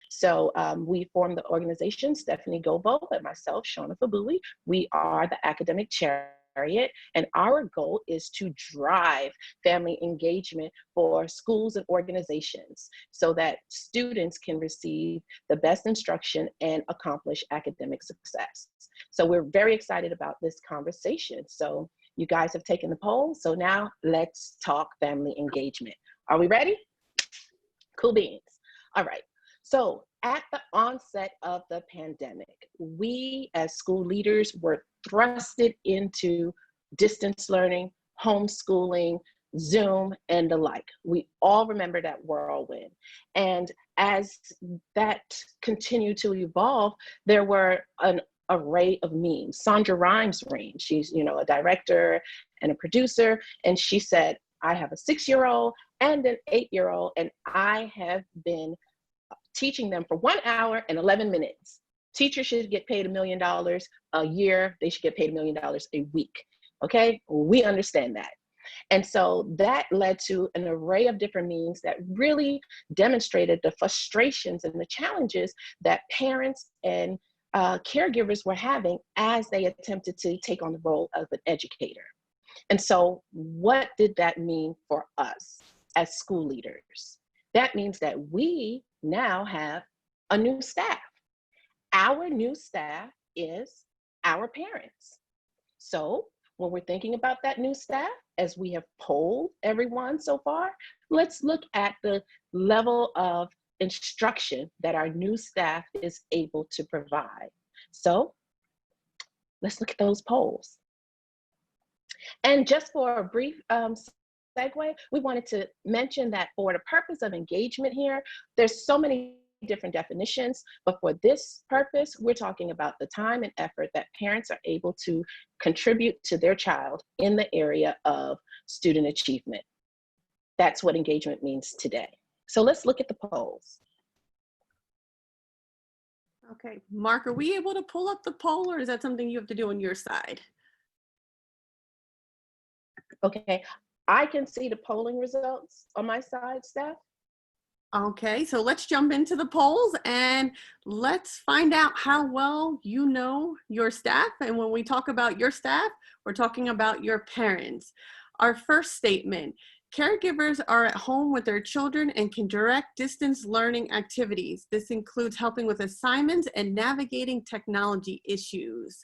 So we formed the organization, Stephanie Gobbo and myself, Shawna Fagbuyi. We are the academic chariot, and our goal is to drive family engagement for schools and organizations so that students can receive the best instruction and accomplish academic success. So we're very excited about this conversation. So you guys have taken the poll, so now let's talk family engagement. Are we ready? Cool beans. All right. So at the onset of the pandemic, we as school leaders were thrusted into distance learning, homeschooling, Zoom, and the like. We all remember that whirlwind. And as that continued to evolve, there were an array of memes. Sandra Rhimes' range, she's a director and a producer, and she said, I have a 6-year-old and an 8-year-old, and I have been teaching them for 1 hour and 11 minutes. Teachers should get paid $1 million a year. They should get paid $1 million a week. Okay, we understand that. And so that led to an array of different means that really demonstrated the frustrations and the challenges that parents and caregivers were having as they attempted to take on the role of an educator. And so what did that mean for us as school leaders? That means that we now have a new staff. Our new staff is our parents. So when we're thinking about that new staff, as we have polled everyone so far, let's look at the level of instruction that our new staff is able to provide. So let's look at those polls. And just for a brief segue, we wanted to mention that for the purpose of engagement here, there's so many different definitions, but for this purpose, we're talking about the time and effort that parents are able to contribute to their child in the area of student achievement. That's what engagement means today. So let's look at the polls. Okay, Mark, are we able to pull up the poll, or is that something you have to do on your side? Okay, I can see the polling results on my side, Steph. Okay, so let's jump into the polls and let's find out how well you know your staff. And when we talk about your staff, we're talking about your parents. Our first statement, caregivers are at home with their children and can direct distance learning activities. This includes helping with assignments and navigating technology issues.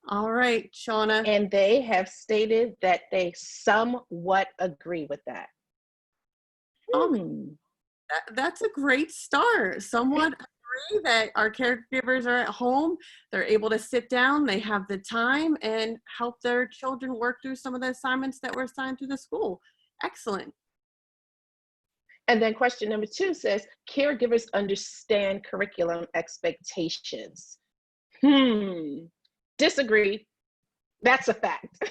All right, Shawna. And they have stated that they somewhat agree with that. That's a great start. Somewhat agree that our caregivers are at home. They're able to sit down, they have the time, and help their children work through some of the assignments that were assigned to the school. Excellent. And then question number 2 says, caregivers understand curriculum expectations. Disagree. That's a fact.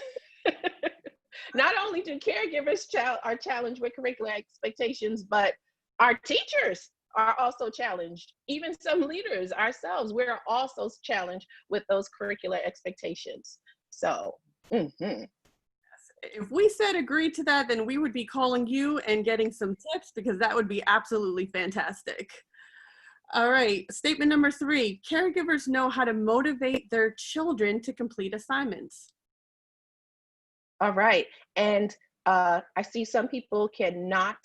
Not only do caregivers are challenged with curricular expectations, but our teachers are also challenged. Even some leaders ourselves, we're also challenged with those curricular expectations. So, If we said agree to that, then we would be calling you and getting some tips, because that would be absolutely fantastic. All right, statement number 3, caregivers know how to motivate their children to complete assignments. All right, and I see some people cannot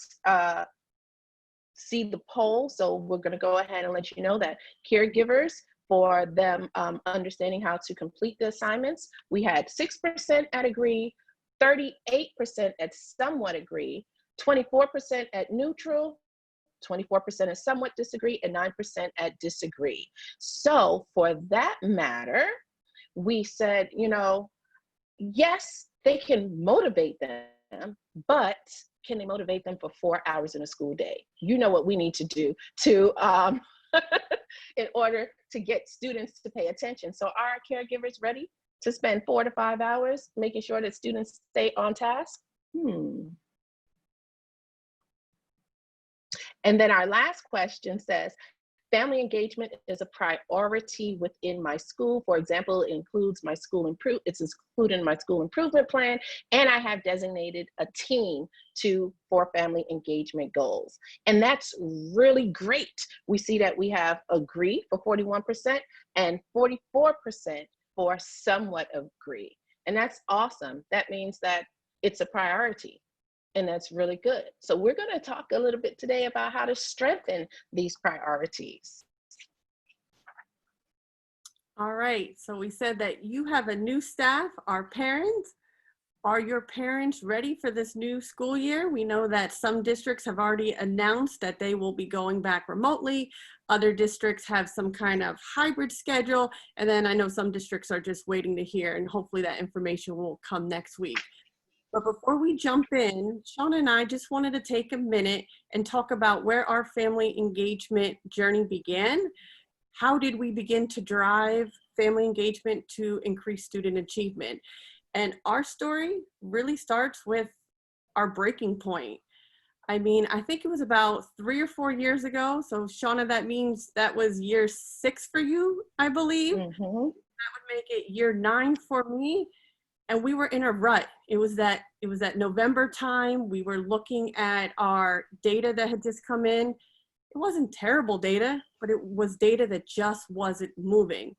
see the poll, so we're going to go ahead and let you know that caregivers, for them understanding how to complete the assignments, we had 6% at agree, 38% at somewhat agree, 24% at neutral, 24% at somewhat disagree, and 9% at disagree. So for that matter, we said, yes, they can motivate them, but can they motivate them for 4 hours in a school day? You know what we need to do to in order to get students to pay attention. So are caregivers ready to spend 4 to 5 hours making sure that students stay on task? And then our last question says, Family engagement is a priority within my school. For example, it includes my it's included in my school improvement plan, and I have designated a team for family engagement goals. And that's really great. We see that we have agree for 41% and 44% for somewhat agree. And that's awesome. That means that it's a priority. And that's really good. So we're going to talk a little bit today about how to strengthen these priorities. All right, so we said that you have a new staff, our parents. Are your parents ready for this new school year? We know that some districts have already announced that they will be going back remotely. Other districts have some kind of hybrid schedule. And then I know some districts are just waiting to hear, and hopefully that information will come next week. But before we jump in, Shawna and I just wanted to take a minute and talk about where our family engagement journey began. How did we begin to drive family engagement to increase student achievement? And our story really starts with our breaking point. I mean, I think it was about 3 or 4 years ago. So Shawna, that means that was year 6 for you, I believe. Mm-hmm. That would make it year 9 for me. And we were in a rut. It was that November time. We were looking at our data that had just come in. It wasn't terrible data, but it was data that just wasn't moving.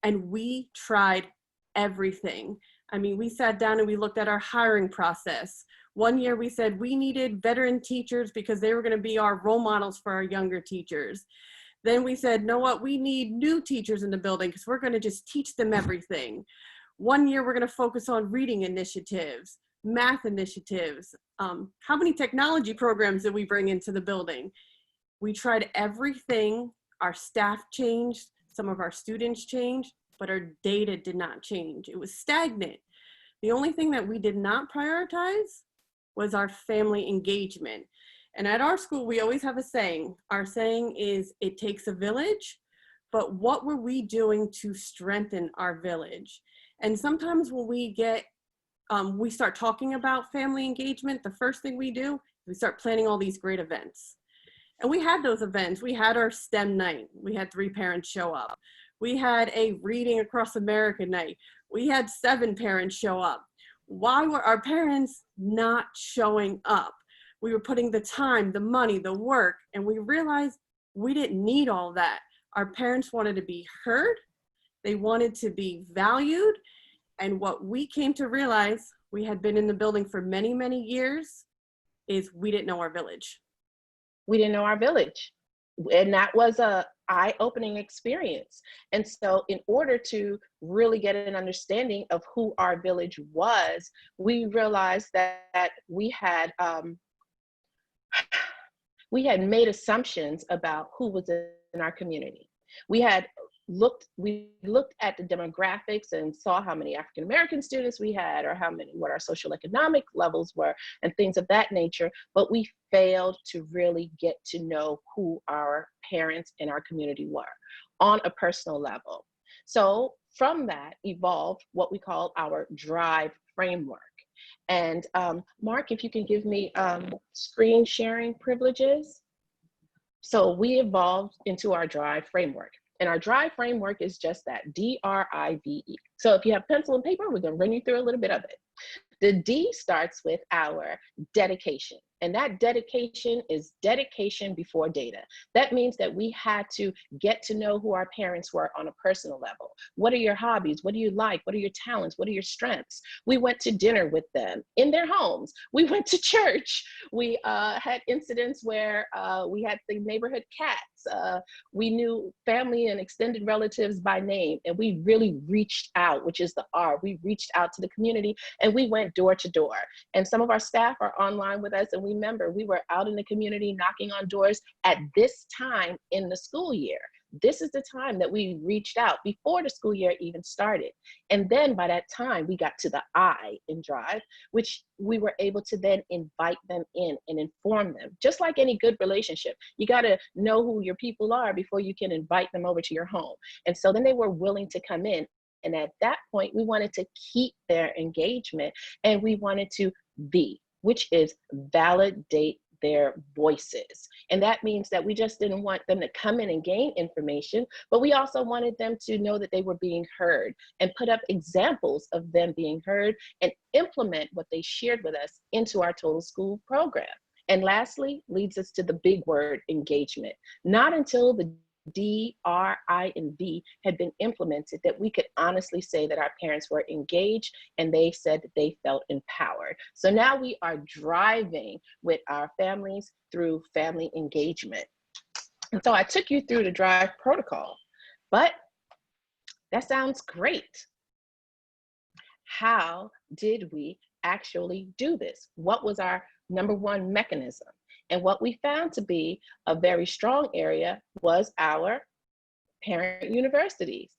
And we tried everything. I mean, we sat down and we looked at our hiring process. One year we said we needed veteran teachers because they were going to be our role models for our younger teachers. Then we said, know what, we need new teachers in the building because we're going to just teach them everything. One year we're going to focus on reading initiatives, math initiatives. How many technology programs did we bring into the building? We tried everything. Our staff changed. Some of our students changed, but our data did not change. It was stagnant. The only thing that we did not prioritize was our family engagement. And at our school, we always have a saying. Our saying is, it takes a village, but what were we doing to strengthen our village? And sometimes when we start talking about family engagement, the first thing we do is we start planning all these great events. And we had those events. We had our STEM night. We had 3 parents show up. We had a Reading Across America night. We had 7 parents show up. Why were our parents not showing up? We were putting the time, the money, the work, and we realized we didn't need all that. Our parents wanted to be heard. They wanted to be valued. And what we came to realize, we had been in the building for many, many years, is we didn't know our village. We didn't know our village. And that was a eye-opening experience. And so in order to really get an understanding of who our village was, we realized that we had made assumptions about who was in our community. We looked at the demographics and saw how many African American students we had, or what our social economic levels were, and things of that nature, but we failed to really get to know who our parents in our community were on a personal level. So from that evolved what we call our DRIVE framework. And Mark, if you can give me screen sharing privileges. So we evolved into our DRIVE framework. And our DRIVE framework is just that, D-R-I-V-E. So if you have pencil and paper, we're going to run you through a little bit of it. The D starts with our dedication. And that dedication is dedication before data. That means that we had to get to know who our parents were on a personal level. What are your hobbies? What do you like? What are your talents? What are your strengths? We went to dinner with them in their homes. We went to church. We had incidents where we had the neighborhood cats. We knew family and extended relatives by name, and we really reached out, which is the R. We reached out to the community, and we went door to door. And some of our staff are online with us, and we remember we were out in the community knocking on doors at this time in the school year. This is the time that we reached out before the school year even started. And then by that time, we got to the I in DRIVE, which we were able to then invite them in and inform them. Just like any good relationship, you got to know who your people are before you can invite them over to your home. And so then they were willing to come in. And at that point, we wanted to keep their engagement, and we wanted to be, which is validate their voices. And that means that we just didn't want them to come in and gain information, but we also wanted them to know that they were being heard and put up examples of them being heard and implement what they shared with us into our total school program. And lastly, leads us to the big word, engagement. Not until the D, R, I, and V had been implemented that we could honestly say that our parents were engaged and they said that they felt empowered. So now we are driving with our families through family engagement. And so I took you through the drive protocol, but that sounds great. How did we actually do this? What was our number one mechanism? And what we found to be a very strong area was our parent universities.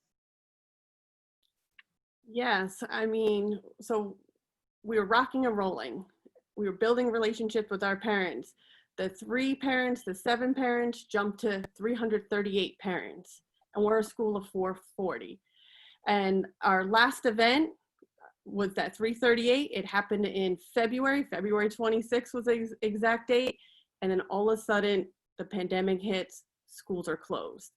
Yes, I mean, so we were rocking and rolling. We were building relationships with our parents. The 3 parents, the 7 parents jumped to 338 parents, and we're a school of 440. And our last event was that 338. It happened in February 26th was the exact date. And then all of a sudden, the pandemic hits, schools are closed.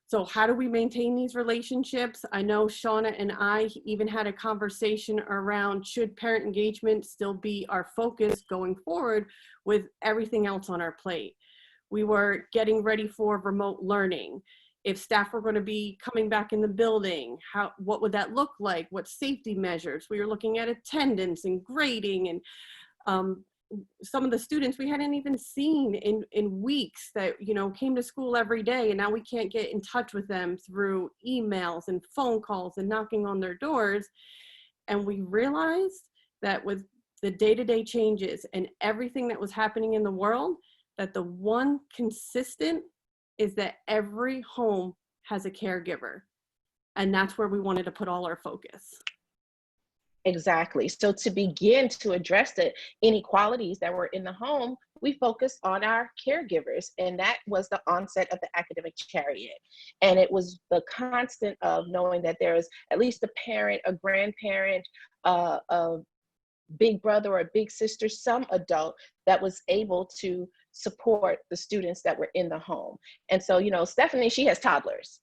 So how do we maintain these relationships? I know Shawna and I even had a conversation around, should parent engagement still be our focus going forward with everything else on our plate? We were getting ready for remote learning. If staff were going to be coming back in the building, what would that look like? What safety measures? We were looking at attendance and grading, and some of the students we hadn't even seen in weeks that, came to school every day, and now we can't get in touch with them through emails and phone calls and knocking on their doors. And we realized that with the day-to-day changes and everything that was happening in the world, that the one consistent is that every home has a caregiver. And that's where we wanted to put all our focus. Exactly. So to begin to address the inequalities that were in the home, we focused on our caregivers, and that was the onset of the academic chariot. And it was the constant of knowing that there is at least a parent, a grandparent, a big brother or a big sister, some adult that was able to support the students that were in the home. And so, Stephanie, she has toddlers.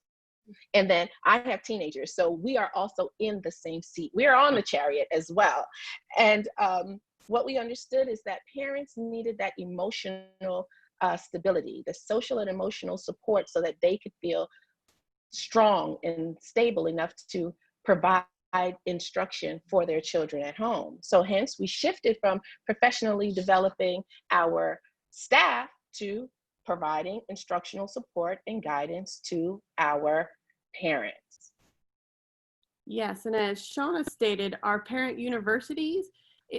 And then I have teenagers. So we are also in the same seat. We are on the chariot as well. And what we understood is that parents needed that emotional stability, the social and emotional support, so that they could feel strong and stable enough to provide instruction for their children at home. So hence we shifted from professionally developing our staff to providing instructional support and guidance to our parents. Yes, and as Shawna stated, our parent universities,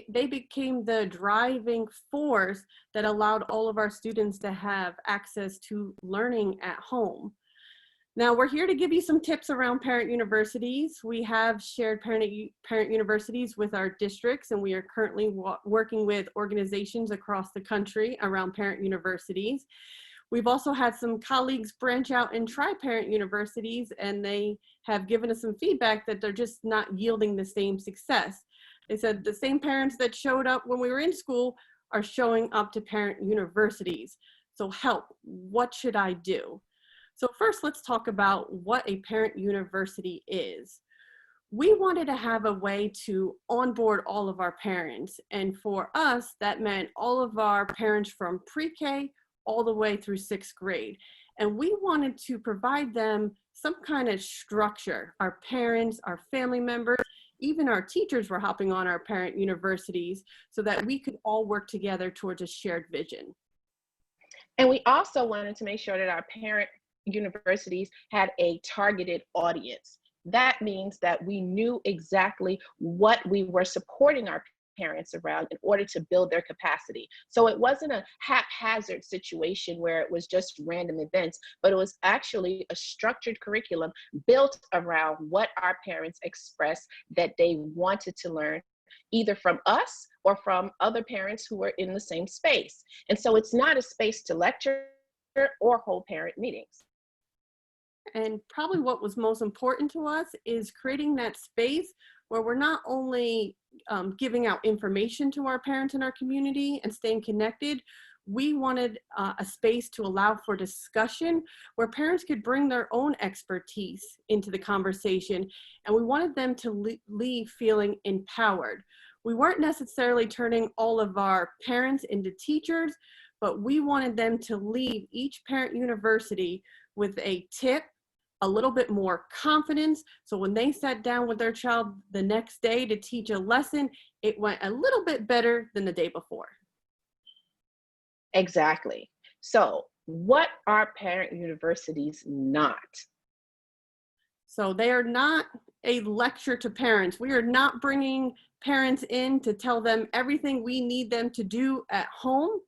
they became the driving force that allowed all of our students to have access to learning at home. Now, we're here to give you some tips around parent universities. We have shared parent universities with our districts, and we are currently working with organizations across the country around parent universities. We've also had some colleagues branch out and try parent universities, and they have given us some feedback that they're just not yielding the same success. They said the same parents that showed up when we were in school are showing up to parent universities. So help, what should I do? So first, let's talk about what a parent university is. We wanted to have a way to onboard all of our parents. And for us, that meant all of our parents from pre-K all the way through 6th grade. And we wanted to provide them some kind of structure. Our parents, our family members, even our teachers were hopping on our parent universities so that we could all work together towards a shared vision. And we also wanted to make sure that our parent universities had a targeted audience. That means that we knew exactly what we were supporting our parents around in order to build their capacity. So it wasn't a haphazard situation where it was just random events, but it was actually a structured curriculum built around what our parents expressed that they wanted to learn, either from us or from other parents who were in the same space. And so it's not a space to lecture or hold parent meetings. And probably what was most important to us is creating that space where we're not only giving out information to our parents in our community and staying connected, We wanted a space to allow for discussion where parents could bring their own expertise into the conversation, and we wanted them to leave feeling empowered. We weren't necessarily turning all of our parents into teachers, but we wanted them to leave each parent university with a tip, a little bit more confidence. So when they sat down with their child the next day to teach a lesson, it went a little bit better than the day before. Exactly. So what are parent universities not? So they are not a lecture to parents. We are not bringing parents in to tell them everything we need them to do at home.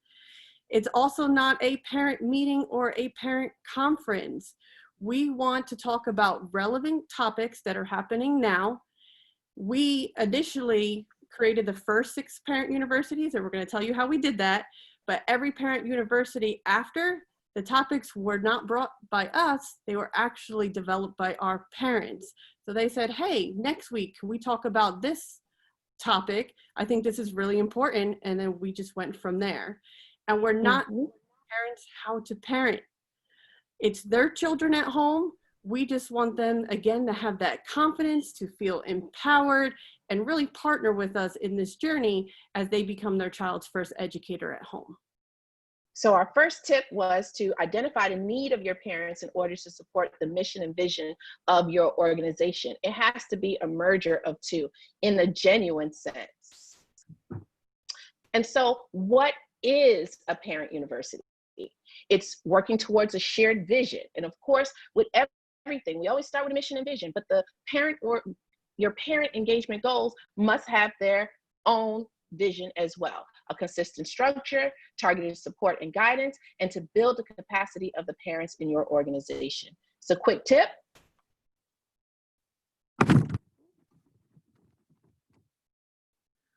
It's also not a parent meeting or a parent conference. We want to talk about relevant topics that are happening now. We initially created the first 6 parent universities, and we're going to tell you how we did that. But every parent university after, the topics were not brought by us, they were actually developed by our parents. So they said, hey, next week, can we talk about this topic? I think this is really important. And then we just went from there. And we're not parents how to parent. It's their children at home. We just want them, again, to have that confidence, to feel empowered, and really partner with us in this journey as they become their child's first educator at home. So our first tip was to identify the need of your parents in order to support the mission and vision of your organization. It has to be a merger of two in a genuine sense. And so what is a parent university? It's working towards a shared vision. And of course, with everything, we always start with a mission and vision, but the parent or your parent engagement goals must have their own vision as well. A consistent structure, targeted support and guidance, and to build the capacity of the parents in your organization. So quick tip.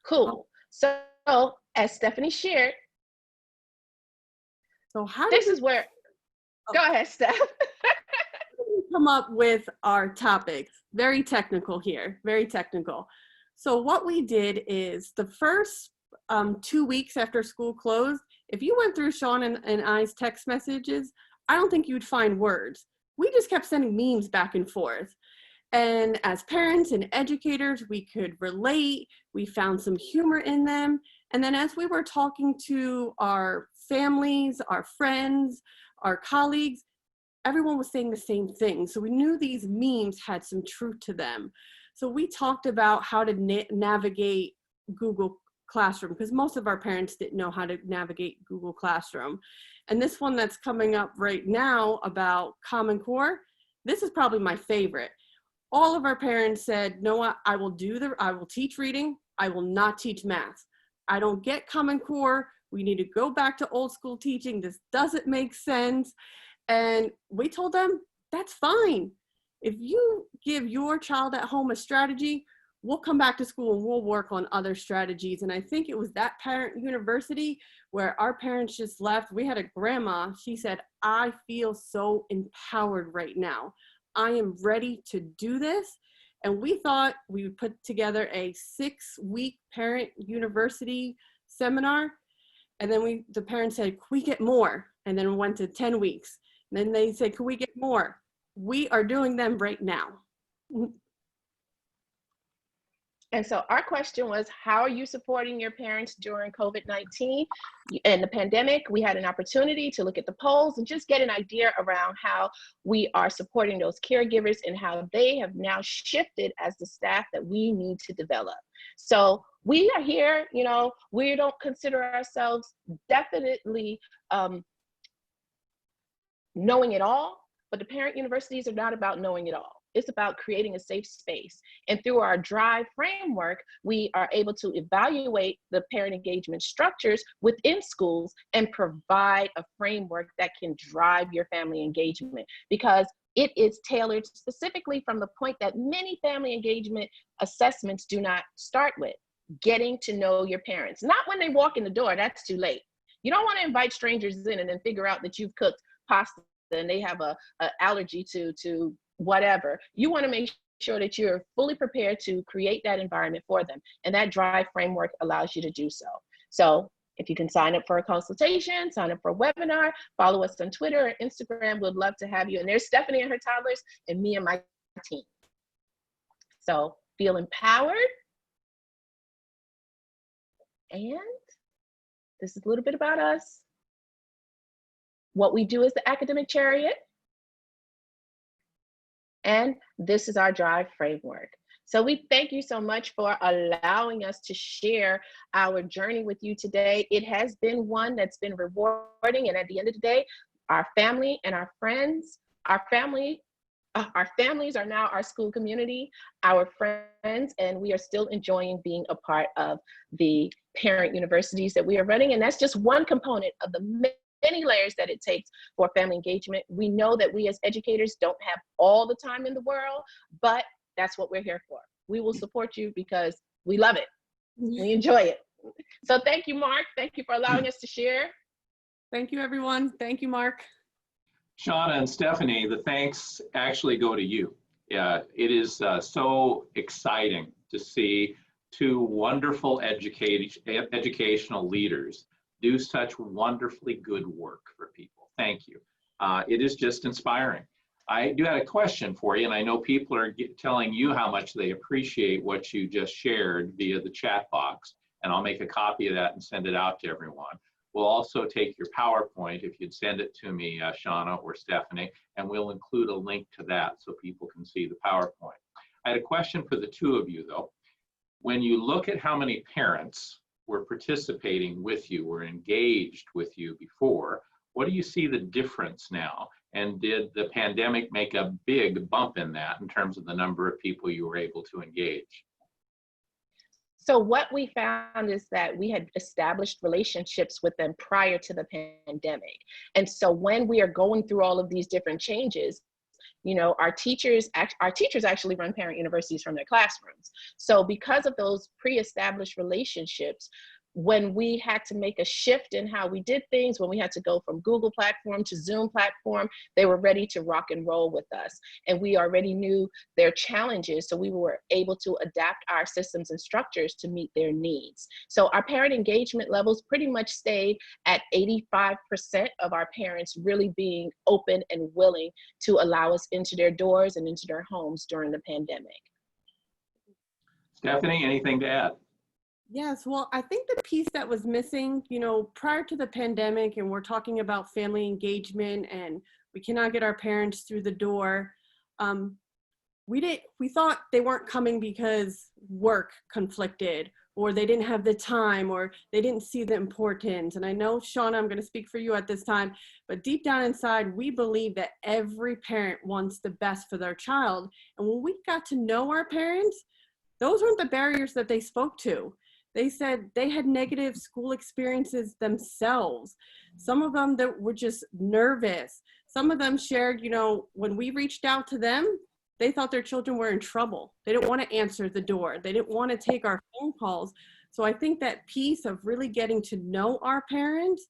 Cool. So as Stephanie shared, so how this is where, go ahead, Steph. Come up with our topics. Very technical here, very technical. So what we did is the first 2 weeks after school closed, if you went through Shawna and I's text messages, I don't think you'd find words. We just kept sending memes back and forth. And as parents and educators, we could relate. We found some humor in them. And then as we were talking to our families, our friends, our colleagues, everyone was saying the same thing. So we knew these memes had some truth to them. So we talked about how to navigate Google Classroom, because most of our parents didn't know how to navigate Google Classroom. And this one that's coming up right now about Common Core, this is probably my favorite. All of our parents said, no, I will teach reading. I will not teach math. I don't get Common Core. We need to go back to old school teaching. This doesn't make sense. And we told them, that's fine. If you give your child at home a strategy, we'll come back to school and we'll work on other strategies. And I think it was that parent university where our parents just left. We had a grandma, she said, I feel so empowered right now. I am ready to do this. And we thought we would put together a 6-week parent university seminar. And then the parents said, can we get more? And then we went to 10 weeks. And then they said, can we get more? We are doing them right now. And so our question was, how are you supporting your parents during COVID-19 and the pandemic? We had an opportunity to look at the polls and just get an idea around how we are supporting those caregivers and how they have now shifted as the staff that we need to develop. So we are here, we don't consider ourselves definitely knowing it all, but the parent universities are not about knowing it all. It's about creating a safe space. And through our DRIVE framework, we are able to evaluate the parent engagement structures within schools and provide a framework that can drive your family engagement, because it is tailored specifically from the point that many family engagement assessments do not start with, getting to know your parents. Not when they walk in the door, that's too late. You don't want to invite strangers in and then figure out that you've cooked pasta and they have a allergy to whatever. You want to make sure that you're fully prepared to create that environment for them. And that DRIVE framework allows you to do so. So If you can sign up for a consultation, sign up for a webinar, follow us on Twitter or Instagram. We'd love to have you. And there's Stephanie and her toddlers and me and my team. So feel empowered. And this is a little bit about us. What we do is the Academic Chariot. And this is our drive framework. So we thank you so much for allowing us to share our journey with you today. It has been one that's been rewarding. And at the end of the day, our family and our friends, our families are now our school community, our friends, and we are still enjoying being a part of the parent universities that we are running. And that's just one component of the many layers that it takes for family engagement. We know that we as educators don't have all the time in the world, but that's what we're here for. We will support you because we love it. We enjoy it. So thank you, Mark. Thank you for allowing us to share. Thank you, everyone. Thank you, Mark. Shawna and Stephanie, the thanks actually go to you. It is so exciting to see two wonderful educational leaders do such wonderfully good work for people. Thank you. It is just inspiring. I do have a question for you, and I know people are telling you how much they appreciate what you just shared via the chat box, and I'll make a copy of that and send it out to everyone. We'll also take your PowerPoint, if you'd send it to me, Shawna or Stephanie, and we'll include a link to that so people can see the PowerPoint. I had a question for the two of you, though. When you look at how many parents were participating with you, were engaged with you before, what do you see the difference now? And did the pandemic make a big bump in that in terms of the number of people you were able to engage? So what we found is that we had established relationships with them prior to the pandemic. And so when we are going through all of these different changes, you know, our teachers actually run parent universities from their classrooms. So because of those pre-established relationships, when we had to make a shift in how we did things, when we had to go from Google platform to Zoom platform, they were ready to rock and roll with us. And we already knew their challenges, so we were able to adapt our systems and structures to meet their needs. So our parent engagement levels pretty much stayed at 85% of our parents really being open and willing to allow us into their doors and into their homes during the pandemic. Stephanie, anything to add? Yes, well, I think the piece that was missing, you know, prior to the pandemic, and we're talking about family engagement and we cannot get our parents through the door. We thought they weren't coming because work conflicted, or they didn't have the time, or they didn't see the importance. And I know, Shawna, I'm going to speak for you at this time, but deep down inside, we believe that every parent wants the best for their child. And when we got to know our parents, those weren't the barriers that they spoke to. They said they had negative school experiences themselves. Some of them that were just nervous. Some of them shared, you know, when we reached out to them, they thought their children were in trouble. They didn't want to answer the door. They didn't want to take our phone calls. So I think that piece of really getting to know our parents,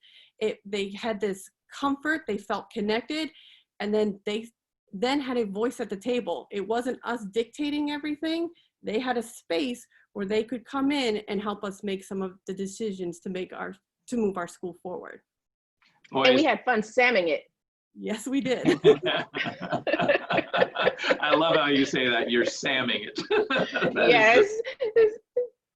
they had this comfort, they felt connected, and then they then had a voice at the table. It wasn't us dictating everything. They had a space where they could come in and help us make some of the decisions to move our school forward. And we had fun samming it. Yes, we did. I love how you say that, you're samming it. Yes.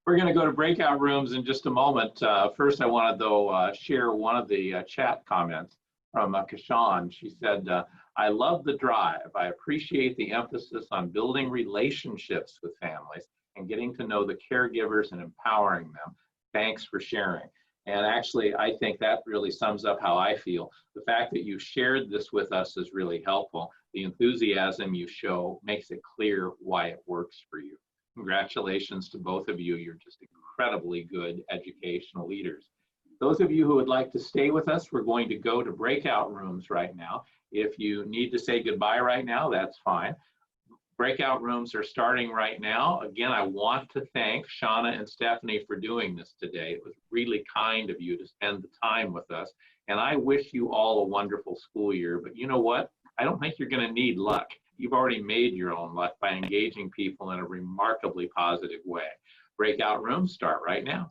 We're going to go to breakout rooms in just a moment. First, I want to, though, share one of the chat comments from Kashan. She said, I love the drive. I appreciate the emphasis on building relationships with families and getting to know the caregivers and empowering them. Thanks for sharing. And actually, I think that really sums up how I feel. The fact that you shared this with us is really helpful. The enthusiasm you show makes it clear why it works for you. Congratulations to both of you. You're just incredibly good educational leaders. Those of you who would like to stay with us, we're going to go to breakout rooms right now. If you need to say goodbye right now, that's fine. Breakout rooms are starting right now. Again, I want to thank Shawna and Stephanie for doing this today. It was really kind of you to spend the time with us. And I wish you all a wonderful school year. But you know what? I don't think you're going to need luck. You've already made your own luck by engaging people in a remarkably positive way. Breakout rooms start right now.